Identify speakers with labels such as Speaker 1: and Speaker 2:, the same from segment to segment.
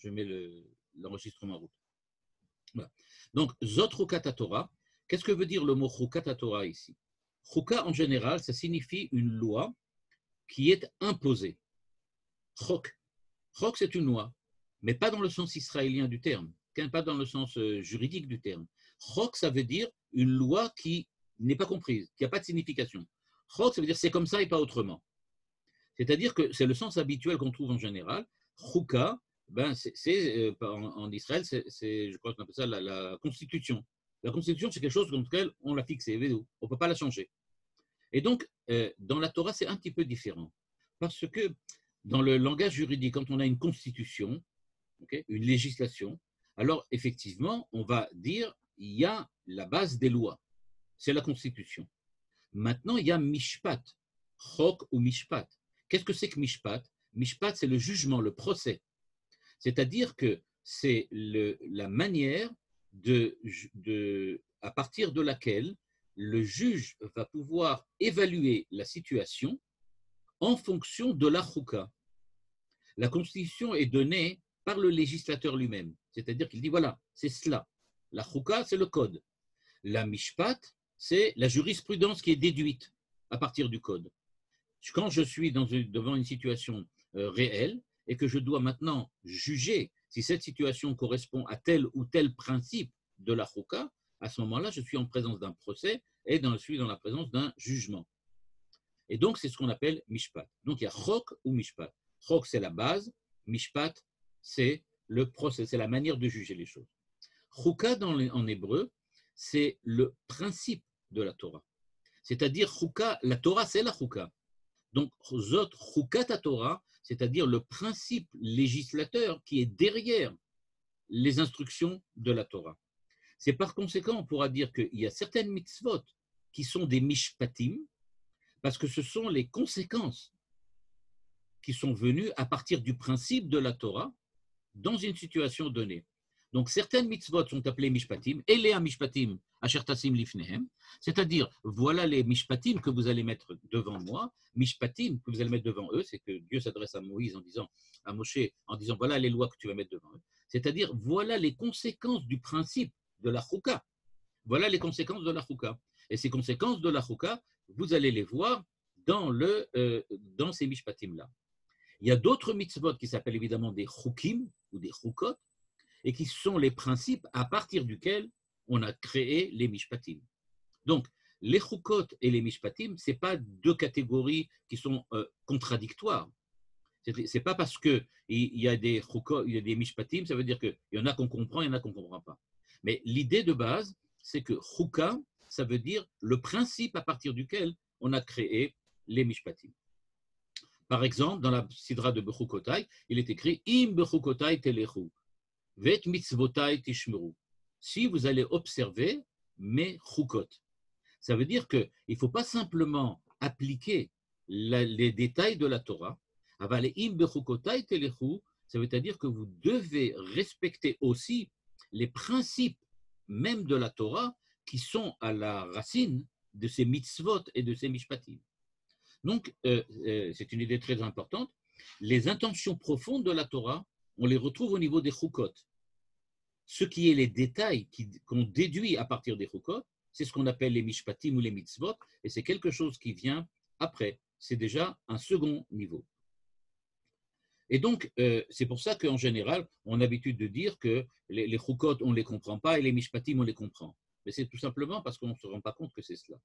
Speaker 1: je mets l'enregistrement en route. Voilà. Donc, Zot Chukat Torah, qu'est-ce que veut dire le mot Chukat Torah ici? Chuka, en général, ça signifie une loi qui est imposée. Chok. Chok, c'est une loi, mais pas dans le sens israélien du terme, pas dans le sens juridique du terme. Chok, ça veut dire une loi qui n'est pas comprise, qui n'a pas de signification. Chok, ça veut dire c'est comme ça et pas autrement. C'est-à-dire que c'est le sens habituel qu'on trouve en général. Chuka, ben en Israël, je crois qu'on appelle ça la constitution. La constitution, c'est quelque chose contre lequel on l'a fixé, on ne peut pas la changer. Et donc, dans la Torah, c'est un petit peu différent. Parce que dans le langage juridique, quand on a une constitution, okay, une législation, alors effectivement, on va dire il y a la base des lois, c'est la constitution. Maintenant, il y a mishpat, chok ou mishpat. Qu'est-ce que c'est que mishpat? Mishpat, c'est le jugement, le procès. C'est-à-dire que c'est la manière à partir de laquelle le juge va pouvoir évaluer la situation en fonction de la chouka. La constitution est donnée par le législateur lui-même. C'est-à-dire qu'il dit, voilà, c'est cela. La chouka, c'est le code. La mishpat, c'est la jurisprudence qui est déduite à partir du code. Quand je suis devant une situation réelle et que je dois maintenant juger si cette situation correspond à tel ou tel principe de la chouka, à ce moment-là, je suis en présence d'un procès et je suis dans la présence d'un jugement. Et donc, c'est ce qu'on appelle mishpat. Donc, il y a chok ou mishpat. Chok, c'est la base. Mishpat, c'est le procès, c'est la manière de juger les choses. Chouka, en hébreu, c'est le principe de la Torah. C'est-à-dire, chouka, la Torah, c'est la chouka. Donc, Zot Chukat Torah, c'est-à-dire le principe législateur qui est derrière les instructions de la Torah. C'est par conséquent, on pourra dire qu'il y a certaines mitzvot qui sont des mishpatim, parce que ce sont les conséquences qui sont venues à partir du principe de la Torah dans une situation donnée. Donc, certaines mitzvot sont appelées mishpatim, et les mishpatim asher tasim lifnehem, c'est-à-dire, voilà les mishpatim que vous allez mettre devant moi, mishpatim que vous allez mettre devant eux, c'est que Dieu s'adresse à Moïse à Moshe, en disant, voilà les lois que tu vas mettre devant eux, c'est-à-dire, voilà les conséquences du principe de la chouka, voilà les conséquences de la chouka. Et ces conséquences de la chouka, vous allez les voir dans ces mishpatim-là. Il y a d'autres mitzvot qui s'appellent évidemment des choukim ou des choukot, et qui sont les principes à partir duquel on a créé les mishpatim. Donc, les choukot et les mishpatim, ce n'est pas deux catégories qui sont contradictoires. Ce n'est pas parce qu'il y a des choukot, il y a des mishpatim, ça veut dire qu'il y en a qu'on comprend, il y en a qu'on ne comprend pas. Mais l'idée de base, c'est que chouka, ça veut dire le principe à partir duquel on a créé les mishpatim. Par exemple, dans la sidra de Bechukotai, il est écrit « Im Bechukotai telechu » Vet mitzvotai tishmeru. Si vous allez observer mes chukot, ça veut dire qu'il ne faut pas simplement appliquer les détails de la Torah. Aval im bechukotai telechu, ça veut dire que vous devez respecter aussi les principes même de la Torah qui sont à la racine de ces mitzvot et de ces mishpatim. Donc, c'est une idée très importante. Les intentions profondes de la Torah, on les retrouve au niveau des chukot. Ce qui est les détails qu'on déduit à partir des chukot, c'est ce qu'on appelle les mishpatim ou les mitzvot, et c'est quelque chose qui vient après. C'est déjà un second niveau. Et donc, c'est pour ça qu'en général, on a l'habitude de dire que les chukot, on ne les comprend pas, et les mishpatim, on les comprend. Mais c'est tout simplement parce qu'on ne se rend pas compte que c'est cela.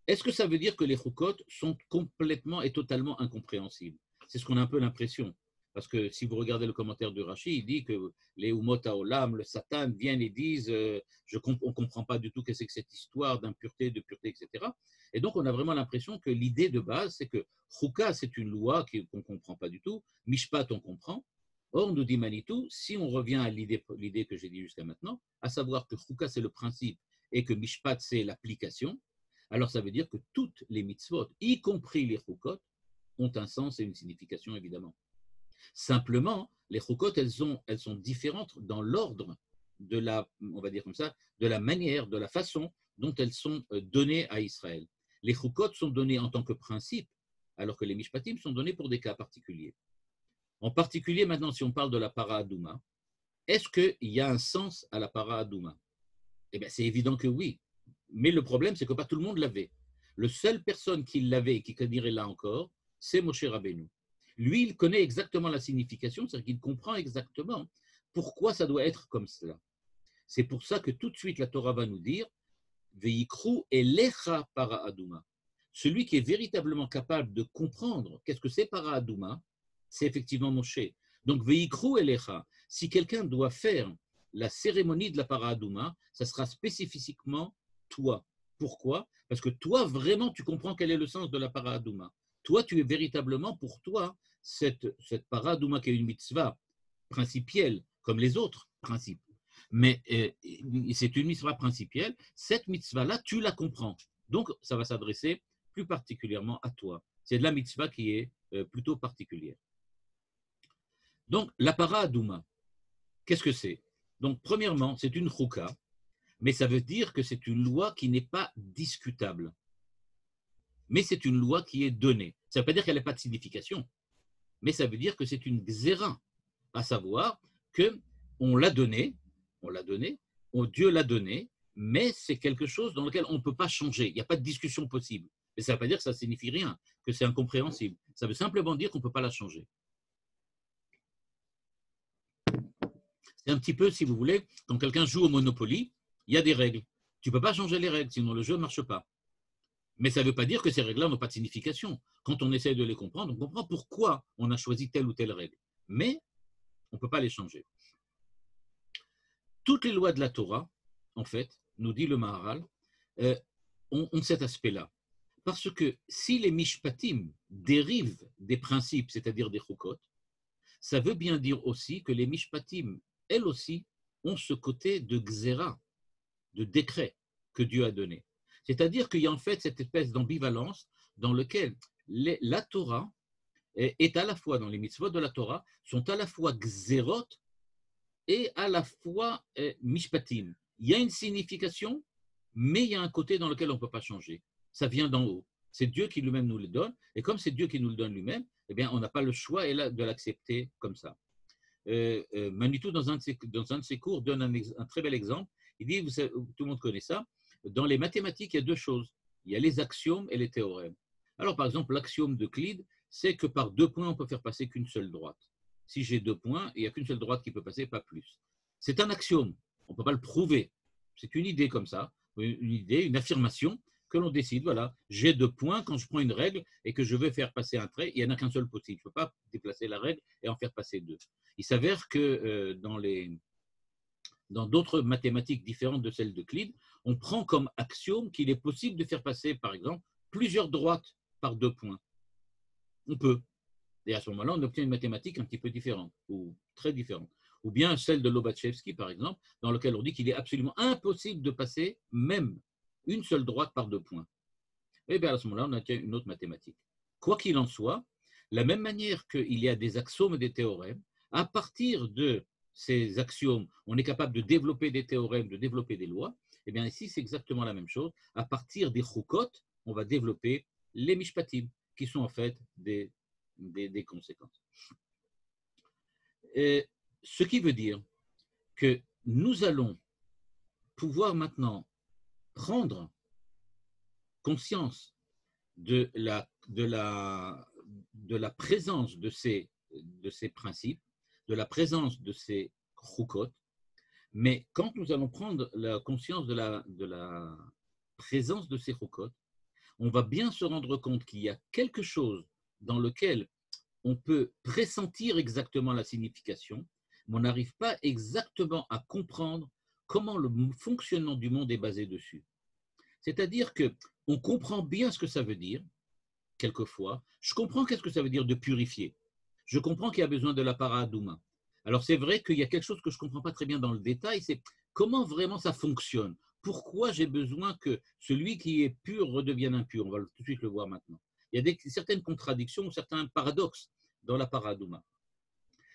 Speaker 1: Est-ce que ça veut dire que les chukot sont complètement et totalement incompréhensibles? C'est ce qu'on a un peu l'impression. Parce que si vous regardez le commentaire de Rashi, il dit que les Umot Haolam, le Satan, viennent et disent on ne comprend pas du tout qu'est-ce que c'est que cette histoire d'impureté, de pureté, etc. Et donc, on a vraiment l'impression que l'idée de base, c'est que Chouka, c'est une loi qu'on ne comprend pas du tout, Mishpat, on comprend. Or, nous dit Manitou, si on revient à l'idée que j'ai dit jusqu'à maintenant, à savoir que Chouka, c'est le principe et que Mishpat, c'est l'application, alors ça veut dire que toutes les mitzvot, y compris les Choukot, ont un sens et une signification, évidemment. Simplement, les chukot, elles sont différentes dans l'ordre de on va dire comme ça, de la manière, de la façon dont elles sont données à Israël. Les chukot sont données en tant que principe, alors que les mishpatim sont donnés pour des cas particuliers. En particulier, maintenant, si on parle de la para Adouma, est-ce qu'il y a un sens à la para Adouma? Eh bien, c'est évident que oui. Mais le problème, c'est que pas tout le monde l'avait. Le seule personne qui l'avait et qui dirait là encore, c'est Moshe Rabbeinu. Lui, il connaît exactement la signification, c'est-à-dire qu'il comprend exactement pourquoi ça doit être comme cela. C'est pour ça que tout de suite, la Torah va nous dire Veikru elecha para Adouma. Celui qui est véritablement capable de comprendre qu'est-ce que c'est para Adouma, c'est effectivement Moshe. Donc, Veikru elecha, si quelqu'un doit faire la cérémonie de la para Adouma, ça sera spécifiquement toi. Pourquoi? Parce que toi, vraiment, tu comprends quel est le sens de la para Adouma. Toi, tu es véritablement pour toi cette para Adouma qui est une mitzvah principielle, comme les autres principes. Mais c'est une mitzvah principielle. Cette mitzvah-là, tu la comprends. Donc, ça va s'adresser plus particulièrement à toi. C'est de la mitzvah qui est plutôt particulière. Donc, la para Adouma, qu'est-ce que c'est? Donc, premièrement, c'est une chouka, mais ça veut dire que c'est une loi qui n'est pas discutable. Mais c'est une loi qui est donnée. Ça ne veut pas dire qu'elle n'a pas de signification, mais ça veut dire que c'est une xéra, à savoir qu'on l'a donnée, Dieu l'a donné, mais c'est quelque chose dans lequel on ne peut pas changer. Il n'y a pas de discussion possible. Mais ça ne veut pas dire que ça ne signifie rien, que c'est incompréhensible. Ça veut simplement dire qu'on ne peut pas la changer. C'est un petit peu, si vous voulez, quand quelqu'un joue au Monopoly, il y a des règles. Tu ne peux pas changer les règles, sinon le jeu ne marche pas. Mais ça ne veut pas dire que ces règles-là n'ont pas de signification. Quand on essaie de les comprendre, on comprend pourquoi on a choisi telle ou telle règle. Mais on ne peut pas les changer. Toutes les lois de la Torah, en fait, nous dit le Maharal, ont cet aspect-là. Parce que si les mishpatim dérivent des principes, c'est-à-dire des chukot, ça veut bien dire aussi que les mishpatim, elles aussi, ont ce côté de xéra, de décret que Dieu a donné. C'est-à-dire qu'il y a en fait cette espèce d'ambivalence dans laquelle la Torah est à la fois, dans les mitzvot de la Torah, sont à la fois xérot et à la fois mishpatim. Il y a une signification, mais il y a un côté dans lequel on ne peut pas changer. Ça vient d'en haut. C'est Dieu qui lui-même nous le donne, et comme c'est Dieu qui nous le donne lui-même, eh bien, on n'a pas le choix de l'accepter comme ça. Manitou, dans un de ses cours, donne un très bel exemple. Il dit, vous savez, tout le monde connaît ça, dans les mathématiques, il y a deux choses. Il y a les axiomes et les théorèmes. Alors, par exemple, l'axiome d'Euclide, c'est que par 2 points, on peut faire passer qu'une seule droite. Si j'ai 2 points, il n'y a qu'une seule droite qui peut passer, pas plus. C'est un axiome, on ne peut pas le prouver. C'est une idée comme ça, une idée, une affirmation que l'on décide. Voilà, j'ai 2 points quand je prends une règle et que je veux faire passer un trait, il n'y en a qu'un seul possible. Je ne peux pas déplacer la règle et en faire passer 2. Il s'avère que dans d'autres mathématiques différentes de celles d'Euclide, on prend comme axiome qu'il est possible de faire passer, par exemple, plusieurs droites par 2 points. On peut. Et à ce moment-là, on obtient une mathématique un petit peu différente, ou très différente. Ou bien celle de Lobachevsky, par exemple, dans laquelle on dit qu'il est absolument impossible de passer même une seule droite par 2 points. Et bien à ce moment-là, on obtient une autre mathématique. Quoi qu'il en soit, de la même manière qu'il y a des axiomes et des théorèmes, à partir de ces axiomes, on est capable de développer des théorèmes, de développer des lois. Et bien ici, c'est exactement la même chose. À partir des chukot, on va développer les mishpatim, qui sont en fait des conséquences. Et ce qui veut dire que nous allons pouvoir maintenant prendre conscience de la présence de ces principes, de la présence de ces chukot, mais quand nous allons prendre la conscience de la présence de ces chukot, on va bien se rendre compte qu'il y a quelque chose dans lequel on peut pressentir exactement la signification, mais on n'arrive pas exactement à comprendre comment le fonctionnement du monde est basé dessus. C'est-à-dire qu'on comprend bien ce que ça veut dire, quelquefois. Je comprends qu'est-ce que ça veut dire de purifier. Je comprends qu'il y a besoin de la para Adouma. Alors c'est vrai qu'il y a quelque chose que je ne comprends pas très bien dans le détail, c'est comment vraiment ça fonctionne. Pourquoi j'ai besoin que celui qui est pur redevienne impur? On va tout de suite le voir maintenant. Il y a certaines contradictions, certains paradoxes dans la para Adouma.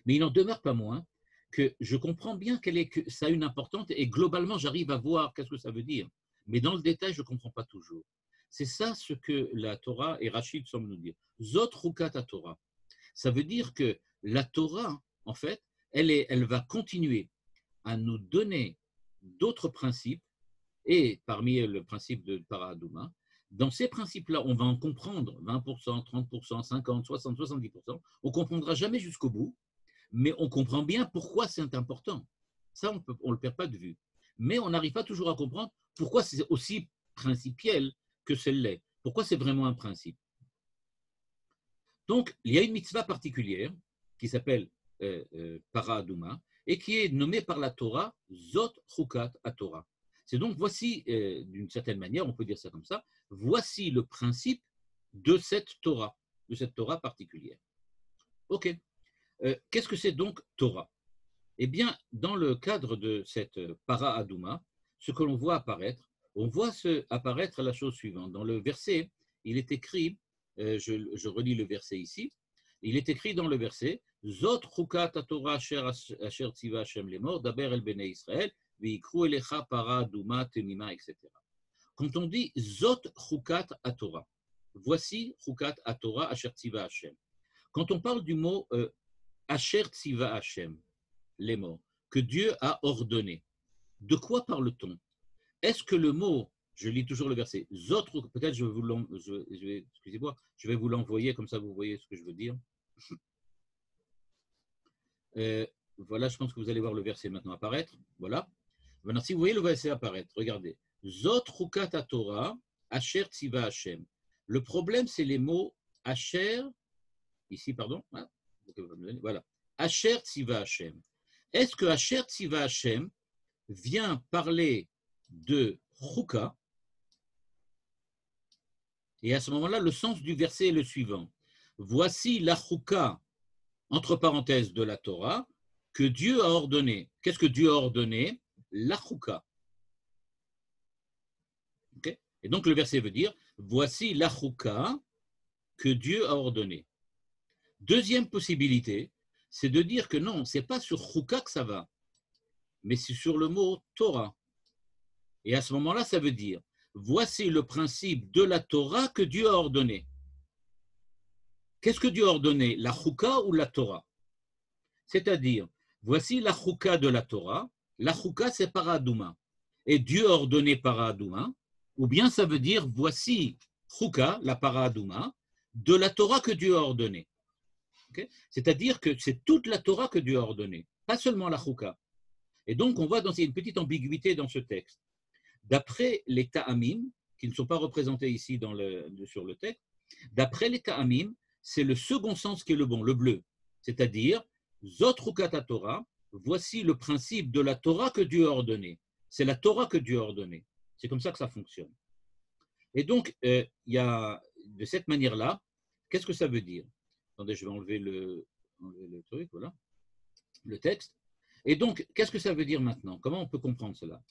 Speaker 1: Mais il n'en demeure pas moins que je comprends bien que ça a une importance et globalement, j'arrive à voir qu'est-ce que ça veut dire. Mais dans le détail, je ne comprends pas toujours. C'est ça ce que la Torah et Rachid semblent nous dire. Zot rukat Torah. Ça veut dire que la Torah, en fait, elle va continuer à nous donner d'autres principes, et parmi le principe de Paradouma, dans ces principes-là, on va en comprendre 20%, 30%, 50%, 60%, 70%. On ne comprendra jamais jusqu'au bout, mais on comprend bien pourquoi c'est important. Ça, on ne le perd pas de vue. Mais on n'arrive pas toujours à comprendre pourquoi c'est aussi principiel que celle-là. Pourquoi c'est vraiment un principe. Donc, il y a une mitzvah particulière qui s'appelle Paradouma et qui est nommée par la Torah Zot Chukat HaTorah. C'est donc, voici, d'une certaine manière, on peut dire ça comme ça, voici le principe de cette Torah particulière. Ok. Qu'est-ce que c'est donc Torah? Eh bien, dans le cadre de cette Paradouma, ce que l'on voit apparaître, on voit apparaître la chose suivante. Dans le verset, il est écrit, je relis le verset ici, il est écrit dans le verset Zot chukat haTorah asher tziva Hashem lemor, daber el bnei Israël, veikru elecha paradouma temima, etc. Quand on dit Zot chukat haTorah, voici chukat haTorah asher tziva Hashem. Quand on parle du mot asher tziva Hashem, les mots que Dieu a ordonné. De quoi parle-t-on? Est-ce que le mot, je lis toujours le verset, peut-être excusez-moi, je vais vous l'envoyer comme ça vous voyez ce que je veux dire. Voilà, je pense que vous allez voir le verset maintenant apparaître. Voilà. Maintenant, si vous voyez le verset apparaître, regardez. Zot chukat haTorah, asher tziva Hashem. Le problème, c'est les mots asher, ici, pardon, voilà. Asher tziva Hashem. Est-ce que Asher Tziva Hashem vient parler de Chouka? Et à ce moment-là, le sens du verset est le suivant. Voici la Chouka, entre parenthèses, de la Torah, que Dieu a ordonné. Qu'est-ce que Dieu a ordonné? La Chouka. Okay? Et donc le verset veut dire, voici la Chouka que Dieu a ordonné. Deuxième possibilité, c'est de dire que non, ce n'est pas sur Chouka que ça va, mais c'est sur le mot Torah. Et à ce moment-là, ça veut dire, voici le principe de la Torah que Dieu a ordonné. Qu'est-ce que Dieu a ordonné? La Chouka ou la Torah? C'est-à-dire, voici la Chouka de la Torah. La Chouka, c'est Paradouma. Et Dieu a ordonné Paradouma, ou bien ça veut dire, voici Chouka, la Paradouma, de la Torah que Dieu a ordonnée. Okay? C'est-à-dire que c'est toute la Torah que Dieu a ordonnée, pas seulement la Chouka. Et donc, on voit dans une petite ambiguïté dans ce texte. D'après les Ta'amim, qui ne sont pas représentés ici sur le texte, d'après les Ta'amim, c'est le second sens qui est le bon, le bleu. C'est-à-dire, Zot chukat haTorah, voici le principe de la Torah que Dieu a ordonné. C'est la Torah que Dieu a ordonnée. C'est comme ça que ça fonctionne. Et donc, il y a, de cette manière-là, qu'est-ce que ça veut dire? Attendez, je vais enlever le truc, voilà, le texte. Et donc, qu'est-ce que ça veut dire maintenant? Comment on peut comprendre cela?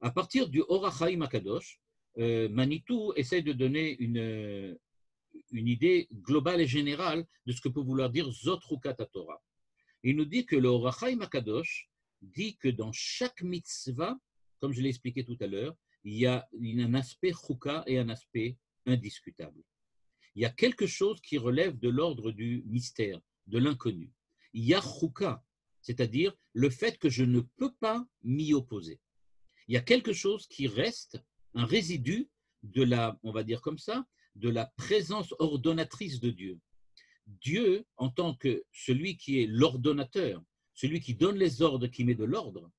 Speaker 1: À partir du Or HaChaim HaKadosh, Manitou essaie de donner une idée globale et générale de ce que peut vouloir dire Zot chukat haTorah. Il nous dit que le Or HaChaim HaKadosh dit que dans chaque mitzvah, comme je l'ai expliqué tout à l'heure, il y a un aspect chouka et un aspect indiscutable. Il y a quelque chose qui relève de l'ordre du mystère, de l'inconnu. Il y a chouka, c'est-à-dire le fait que je ne peux pas m'y opposer. Il y a quelque chose qui reste, un résidu de la, on va dire comme ça, de la présence ordonnatrice de Dieu. Dieu, en tant que celui qui est l'ordonnateur, celui qui donne les ordres, qui met de l'ordre,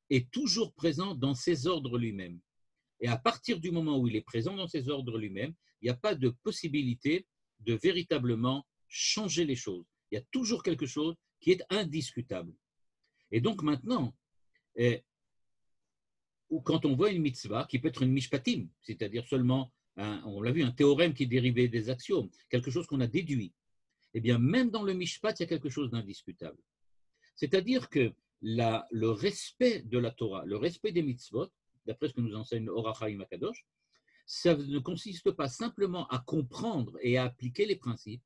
Speaker 1: est toujours présent dans ses ordres lui-même. Et à partir du moment où il est présent dans ses ordres lui-même, il n'y a pas de possibilité de véritablement changer les choses. Il y a toujours quelque chose qui est indiscutable. Et donc maintenant, quand on voit une mitzvah, qui peut être une mishpatim, c'est-à-dire seulement, on l'a vu, un théorème qui est dérivé des axiomes, quelque chose qu'on a déduit, eh bien même dans le mishpat, il y a quelque chose d'indiscutable. C'est-à-dire que le respect de la Torah, le respect des mitzvot, d'après ce que nous enseigne le Or HaChaim HaKadosh, ça ne consiste pas simplement à comprendre et à appliquer les principes,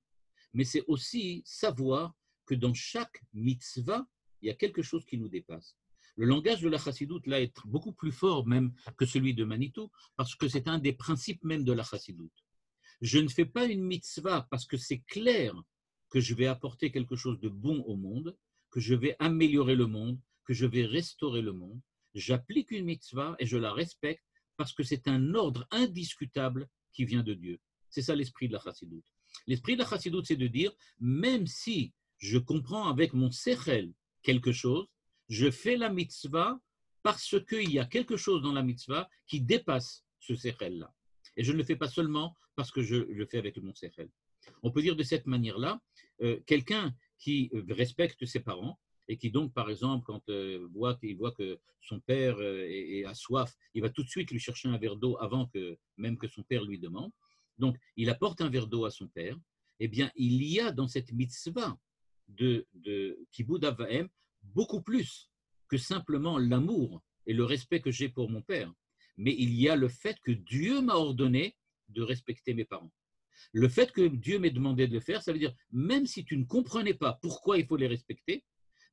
Speaker 1: mais c'est aussi savoir que dans chaque mitzvah, il y a quelque chose qui nous dépasse. Le langage de la chassidoute là est beaucoup plus fort même que celui de Manitou, parce que c'est un des principes même de la chassidoute. Je ne fais pas une mitzvah parce que c'est clair que je vais apporter quelque chose de bon au monde, que je vais améliorer le monde, que je vais restaurer le monde. J'applique une mitzvah et je la respecte parce que c'est un ordre indiscutable qui vient de Dieu. C'est ça l'esprit de la chassidoute. L'esprit de la chassidoute, c'est de dire, même si je comprends avec mon sechel quelque chose, je fais la mitzvah parce qu'il y a quelque chose dans la mitzvah qui dépasse ce sechel-là. Et je ne le fais pas seulement parce que je le fais avec mon sechel. On peut dire de cette manière-là, quelqu'un qui respecte ses parents et qui donc, par exemple, quand il voit que son père a soif, il va tout de suite lui chercher un verre d'eau avant que même que son père lui demande. Donc, il apporte un verre d'eau à son père. Eh bien, il y a dans cette mitzvah de Kibud Av Va'em beaucoup plus que simplement l'amour et le respect que j'ai pour mon père. Mais il y a le fait que Dieu m'a ordonné de respecter mes parents. Le fait que Dieu m'ait demandé de le faire, ça veut dire, même si tu ne comprenais pas pourquoi il faut les respecter,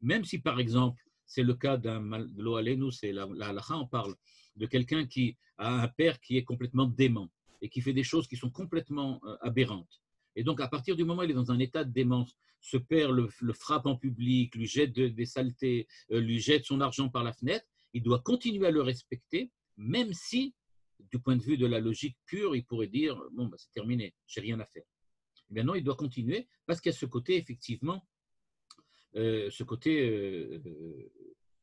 Speaker 1: même si par exemple, c'est le cas d'un Lo Alenu, c'est la halakha, on parle de quelqu'un qui a un père qui est complètement dément et qui fait des choses qui sont complètement aberrantes. Et donc, à partir du moment où il est dans un état de démence, ce père le frappe en public, lui jette des saletés, lui jette son argent par la fenêtre, il doit continuer à le respecter, même si, du point de vue de la logique pure, il pourrait dire, bon, bah, c'est terminé, j'ai rien à faire. Eh bien non, il doit continuer parce qu'il y a ce côté, effectivement, ce côté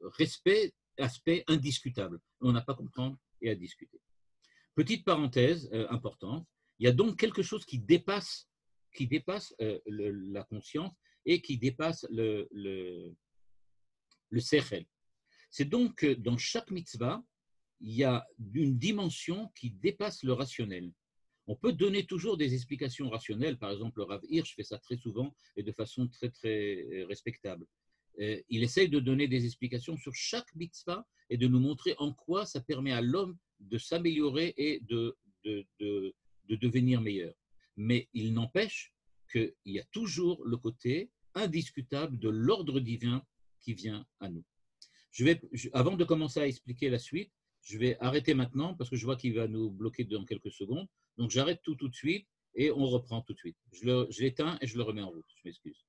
Speaker 1: respect, aspect indiscutable. On n'a pas à comprendre et à discuter. Petite parenthèse importante, il y a donc quelque chose qui dépasse la conscience et qui dépasse le sechel. C'est donc que dans chaque mitzvah, il y a une dimension qui dépasse le rationnel. On peut donner toujours des explications rationnelles. Par exemple, le Rav Hirsch fait ça très souvent et de façon très, très respectable. Il essaye de donner des explications sur chaque mitzvah et de nous montrer en quoi ça permet à l'homme de s'améliorer et de devenir meilleur. Mais il n'empêche qu'il y a toujours le côté indiscutable de l'ordre divin qui vient à nous. Avant de commencer à expliquer la suite, je vais arrêter maintenant parce que je vois qu'il va nous bloquer dans quelques secondes. Donc j'arrête tout de suite et on reprend tout de suite. Je l'éteins et je le remets en route. Je m'excuse.